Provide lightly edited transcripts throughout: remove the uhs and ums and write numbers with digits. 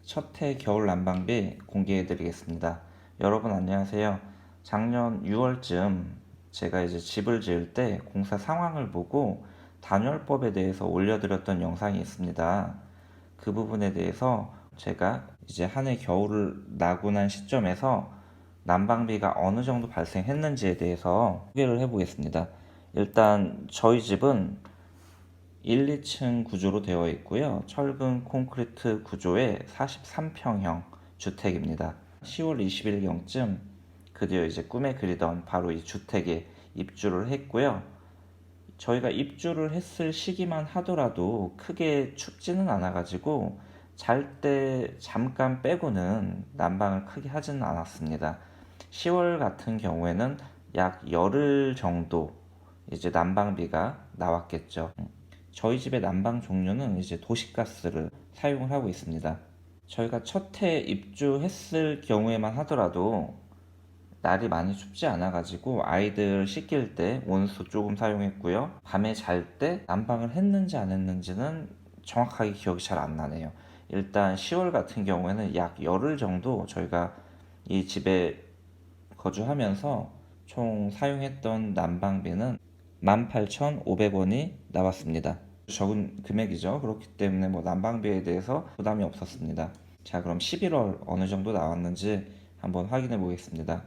첫 해 겨울 난방비 공개해 드리겠습니다. 여러분 안녕하세요. 작년 6월쯤 제가 이제 집을 지을 때 공사 상황을 보고 단열법에 대해서 올려드렸던 영상이 있습니다. 그 부분에 대해서 제가 이제 한 해 겨울을 나고 난 시점에서 난방비가 어느 정도 발생했는지에 대해서 소개를 해보겠습니다. 일단 저희 집은 1, 2층 구조로 되어 있고요. 철근 콘크리트 구조의 43평형 주택입니다. 10월 20일경쯤 드디어 이제 꿈에 그리던 바로 이 주택에 입주를 했고요. 저희가 입주를 했을 시기만 하더라도 크게 춥지는 않아가지고 잘 때 잠깐 빼고는 난방을 크게 하지는 않았습니다. 10월 같은 경우에는 약 열흘 정도 이제 난방비가 나왔겠죠. 저희 집의 난방 종류는 이제 도시가스를 사용을 하고 있습니다. 저희가 첫 해 입주했을 경우에만 하더라도 날이 많이 춥지 않아가지고 아이들 씻길 때 온수 조금 사용했고요. 밤에 잘 때 난방을 했는지 안 했는지는 정확하게 기억이 잘 안 나네요. 일단 10월 같은 경우에는 약 열흘 정도 저희가 이 집에 거주하면서 총 사용했던 난방비는 18,500원이 나왔습니다. 적은 금액이죠. 그렇기 때문에 뭐 난방비에 대해서 부담이 없었습니다. 자, 그럼 11월 어느 정도 나왔는지 한번 확인해 보겠습니다.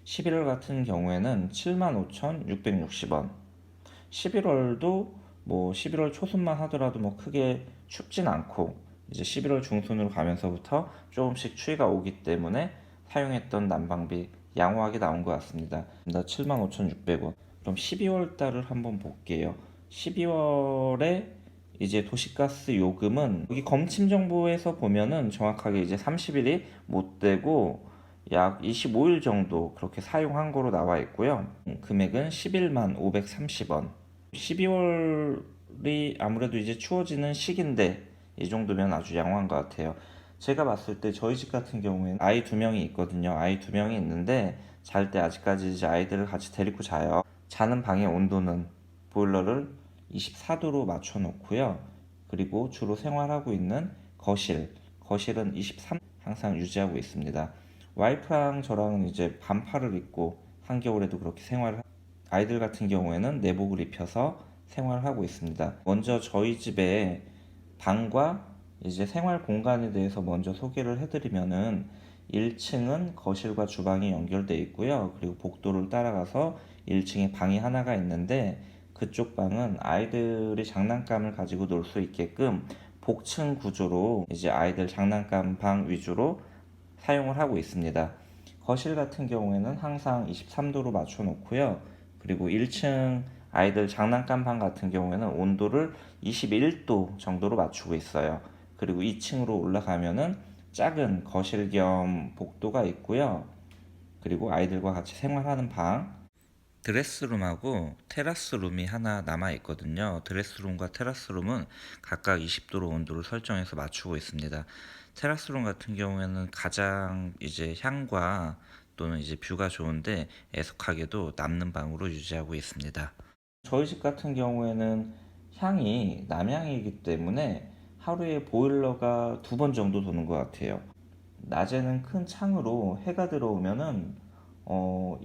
11월 같은 경우에는 75,660원. 11월도 뭐 11월 초순만 하더라도 뭐 크게 춥진 않고 이제 11월 중순으로 가면서부터 조금씩 추위가 오기 때문에 사용했던 난방비 양호하게 나온 것 같습니다. 75,600원. 그럼 12월 달을 한번 볼게요. 12월에 이제 도시가스 요금은 여기 검침 정보에서 보면은 정확하게 이제 30일이 못 되고 약 25일 정도 그렇게 사용한 거로 나와 있고요. 금액은 11만 530원. 12월이 아무래도 이제 추워지는 시기인데 이 정도면 아주 양호한 것 같아요. 제가 봤을 때 저희 집 같은 경우에는 아이 두 명이 있거든요. 아이 두 명이 있는데 잘 때 아직까지 이제 아이들을 같이 데리고 자요. 자는 방의 온도는 보일러를 24도로 맞춰 놓고요. 그리고 주로 생활하고 있는 거실은 23 항상 유지하고 있습니다. 와이프랑 저랑은 이제 반팔을 입고 한겨울에도 그렇게 아이들 같은 경우에는 내복을 입혀서 생활을 하고 있습니다. 먼저 저희 집에 방과 이제 생활 공간에 대해서 먼저 소개를 해드리면은 1층은 거실과 주방이 연결되어 있고요. 그리고 복도를 따라가서 1층에 방이 하나가 있는데 그쪽 방은 아이들이 장난감을 가지고 놀 수 있게끔 복층 구조로 이제 아이들 장난감 방 위주로 사용을 하고 있습니다. 거실 같은 경우에는 항상 23도로 맞춰 놓고요. 그리고 1층 아이들 장난감 방 같은 경우에는 온도를 21도 정도로 맞추고 있어요. 그리고 2층으로 올라가면은 작은 거실 겸 복도가 있고요. 그리고 아이들과 같이 생활하는 방, 드레스룸하고 테라스룸이 하나 남아 있거든요. 드레스룸과 테라스룸은 각각 20도로 온도를 설정해서 맞추고 있습니다. 테라스룸 같은 경우에는 가장 이제 향과 또는 이제 뷰가 좋은데 애석하게도 남는 방으로 유지하고 있습니다. 저희 집 같은 경우에는 향이 남향이기 때문에 하루에 보일러가 두 번 정도 도는 것 같아요. 낮에는 큰 창으로 해가 들어오면은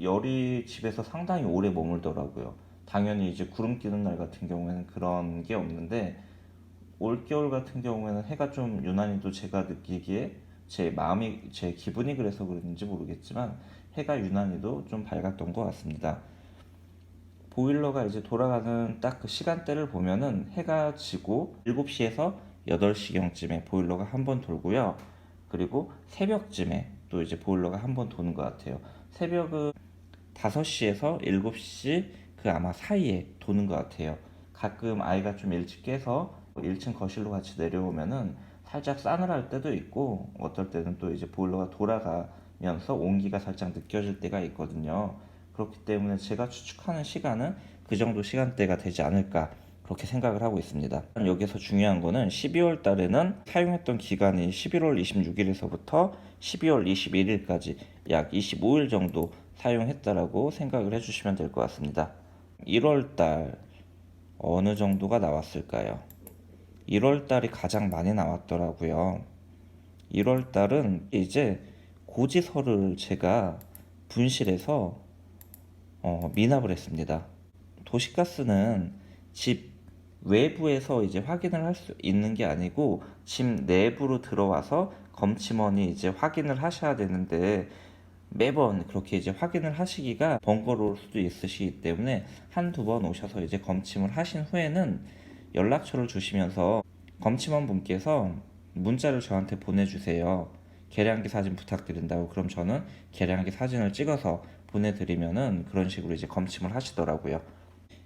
열이 집에서 상당히 오래 머물더라고요. 당연히 이제 구름 끼는 날 같은 경우에는 그런 게 없는데 올겨울 같은 경우에는 해가 좀 유난히도 제가 느끼기에 제 기분이 그래서 그런지 모르겠지만 해가 유난히도 좀 밝았던 것 같습니다. 보일러가 이제 돌아가는 딱 그 시간대를 보면은 해가 지고 7시에서 8시경쯤에 보일러가 한 번 돌고요. 그리고 새벽쯤에 또 이제 보일러가 한 번 도는 것 같아요. 새벽은 5시에서 7시 그 아마 사이에 도는 것 같아요. 가끔 아이가 좀 일찍 깨서 1층 거실로 같이 내려오면은 살짝 싸늘할 때도 있고 어떨 때는 또 이제 보일러가 돌아가면서 온기가 살짝 느껴질 때가 있거든요. 그렇기 때문에 제가 추측하는 시간은 그 정도 시간대가 되지 않을까 그렇게 생각을 하고 있습니다. 여기서 중요한 거는 12월 달에는 사용했던 기간이 11월 26일에서부터 12월 21일까지 약 25일 정도 사용했다라고 생각을 해주시면 될 것 같습니다. 1월 달 어느 정도가 나왔을까요? 1월 달이 가장 많이 나왔더라고요. 1월 달은 이제 고지서를 제가 분실해서 미납을 했습니다. 도시가스는 집 외부에서 이제 확인을 할 수 있는 게 아니고 집 내부로 들어와서 검침원이 이제 확인을 하셔야 되는데 매번 그렇게 이제 확인을 하시기가 번거로울 수도 있으시기 때문에 한두 번 오셔서 이제 검침을 하신 후에는 연락처를 주시면서 검침원 분께서 문자를 저한테 보내주세요. 계량기 사진 부탁드린다고. 그럼 저는 계량기 사진을 찍어서 보내드리면은 그런 식으로 이제 검침을 하시더라고요.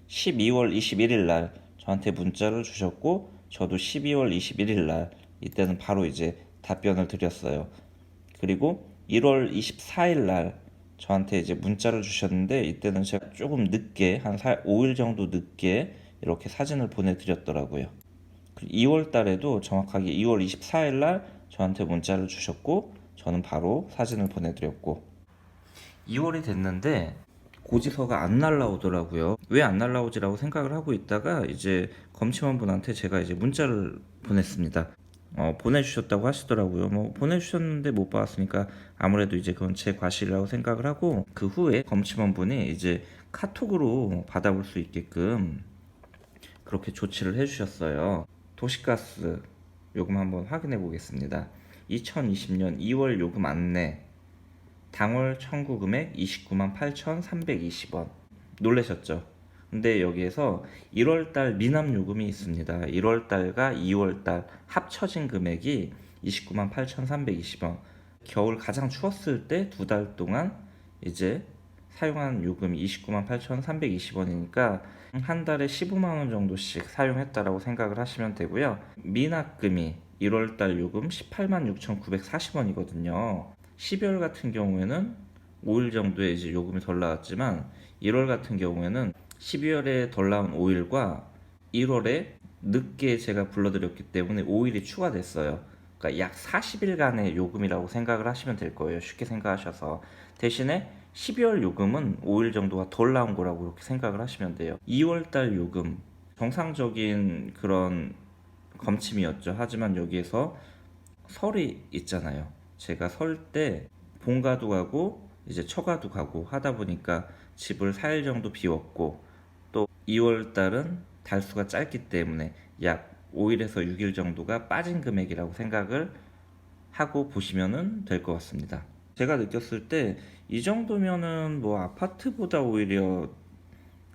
12월 21일 날 저한테 문자를 주셨고 저도 12월 21일 날 이때는 바로 이제 답변을 드렸어요. 그리고 1월 24일 날 저한테 이제 문자를 주셨는데 이때는 제가 조금 늦게 한 5일 정도 늦게 이렇게 사진을 보내드렸더라고요. 2월 달에도 정확하게 2월 24일 날 저한테 문자를 주셨고 저는 바로 사진을 보내드렸고 2월이 됐는데 고지서가 안 날라오더라고요. 왜 안 날라오지라고 생각을 하고 있다가 이제 검침원 분한테 제가 이제 문자를 보냈습니다. 보내주셨다고 하시더라고요. 뭐 보내주셨는데 못 받았으니까 아무래도 이제 그건 제 과실이라고 생각을 하고 그 후에 검침원 분이 이제 카톡으로 받아볼 수 있게끔 그렇게 조치를 해주셨어요. 도시가스 요금 한번 확인해 보겠습니다. 2020년 2월 요금 안내 당월 청구 금액 29만 8,320원. 놀라셨죠? 근데 여기에서 1월달 미납 요금이 있습니다. 1월달과 2월달 합쳐진 금액이 29만 8,320원. 겨울 가장 추웠을 때 두 달 동안 이제 사용한 요금이 29만 8,320원이니까 한 달에 15만 원 정도씩 사용했다라고 생각을 하시면 되고요. 미납금이 1월달 요금 18만 6,940원이거든요. 12월 같은 경우에는 5일 정도의 이제 요금이 덜 나왔지만 1월 같은 경우에는 12월에 덜 나온 5일과 1월에 늦게 제가 불러드렸기 때문에 5일이 추가됐어요. 그러니까 약 40일간의 요금이라고 생각을 하시면 될 거예요. 쉽게 생각하셔서. 대신에 12월 요금은 5일 정도가 덜 나온 거라고 그렇게 생각을 하시면 돼요. 2월달 요금 정상적인 그런 검침이었죠. 하지만 여기에서 설이 있잖아요. 제가 설 때 본가도 가고 이제 처가도 가고 하다 보니까 집을 4일 정도 비웠고 또 2월 달은 달수가 짧기 때문에 약 5일에서 6일 정도가 빠진 금액이라고 생각을 하고 보시면 될 것 같습니다. 제가 느꼈을 때 이 정도면은 뭐 아파트보다 오히려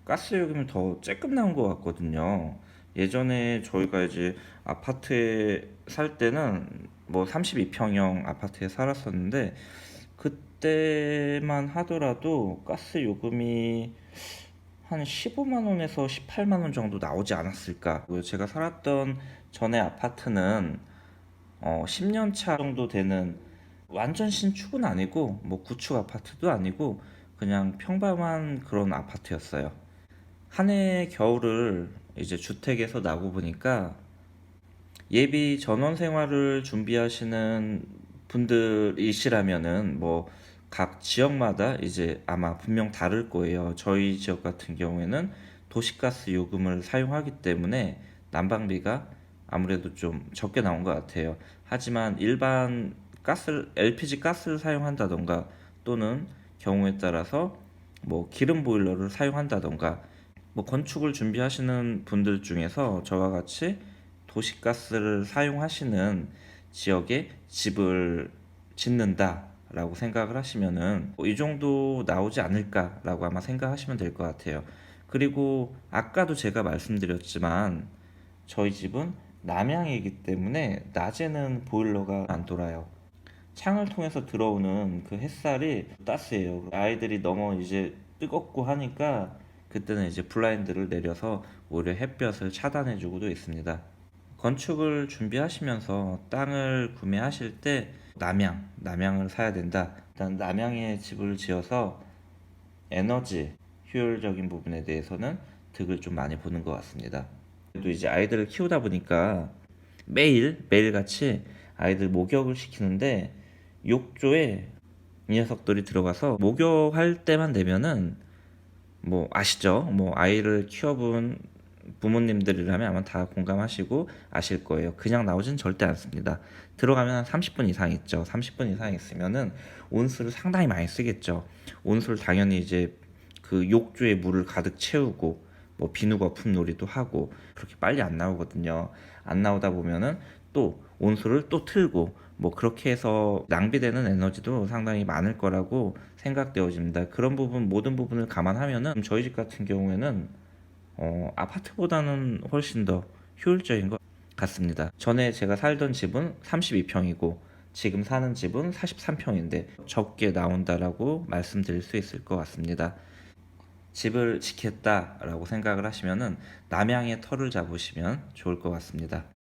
가스요금이 더 쬐끔 나온 것 같거든요. 예전에 저희가 이제 아파트에 살 때는 뭐 32평형 아파트에 살았었는데 그때만 하더라도 가스 요금이 한 15만 원에서 18만 원 정도 나오지 않았을까. 제가 살았던 전에 아파트는 10년 차 정도 되는 완전 신축은 아니고 뭐 구축 아파트도 아니고 그냥 평범한 그런 아파트였어요. 한 해 겨울을 이제 주택에서 나고 보니까 예비 전원 생활을 준비하시는 분들이시라면은 뭐 각 지역마다 이제 아마 분명 다를 거예요. 저희 지역 같은 경우에는 도시가스 요금을 사용하기 때문에 난방비가 아무래도 좀 적게 나온 것 같아요. 하지만 일반 LPG 가스를 사용한다던가 또는 경우에 따라서 뭐 기름 보일러를 사용한다던가 뭐 건축을 준비하시는 분들 중에서 저와 같이 도시가스를 사용하시는 지역에 집을 짓는다라고 생각을 하시면은 이 정도 나오지 않을까라고 아마 생각하시면 될 것 같아요. 그리고 아까도 제가 말씀드렸지만 저희 집은 남향이기 때문에 낮에는 보일러가 안 돌아요. 창을 통해서 들어오는 그 햇살이 따스해요. 아이들이 너무 이제 뜨겁고 하니까 그때는 이제 블라인드를 내려서 오히려 햇볕을 차단해주고도 있습니다. 건축을 준비하시면서 땅을 구매하실 때 남향을 사야 된다. 일단 남향에 집을 지어서 에너지 효율적인 부분에 대해서는 득을 좀 많이 보는 것 같습니다. 또 이제 아이들을 키우다 보니까 매일같이 아이들 목욕을 시키는데 욕조에 이 녀석들이 들어가서 목욕할 때만 되면은 뭐 아시죠? 뭐 아이를 키워본 부모님들이라면 아마 다 공감하시고 아실 거예요. 그냥 나오진 절대 않습니다. 들어가면 한 30분 이상 있죠. 30분 이상 있으면은 온수를 상당히 많이 쓰겠죠. 온수를 당연히 이제 그 욕조에 물을 가득 채우고 뭐 비누 거품 놀이도 하고 그렇게 빨리 안 나오거든요. 안 나오다 보면은 또 온수를 또 틀고 뭐 그렇게 해서 낭비되는 에너지도 상당히 많을 거라고 생각되어집니다. 그런 부분 모든 부분을 감안하면은 저희 집 같은 경우에는 아파트보다는 훨씬 더 효율적인 것 같습니다. 전에 제가 살던 집은 32평이고 지금 사는 집은 43평인데 적게 나온다라고 말씀드릴 수 있을 것 같습니다. 집을 짓겠다라고 생각을 하시면은 남향의 터를 잡으시면 좋을 것 같습니다.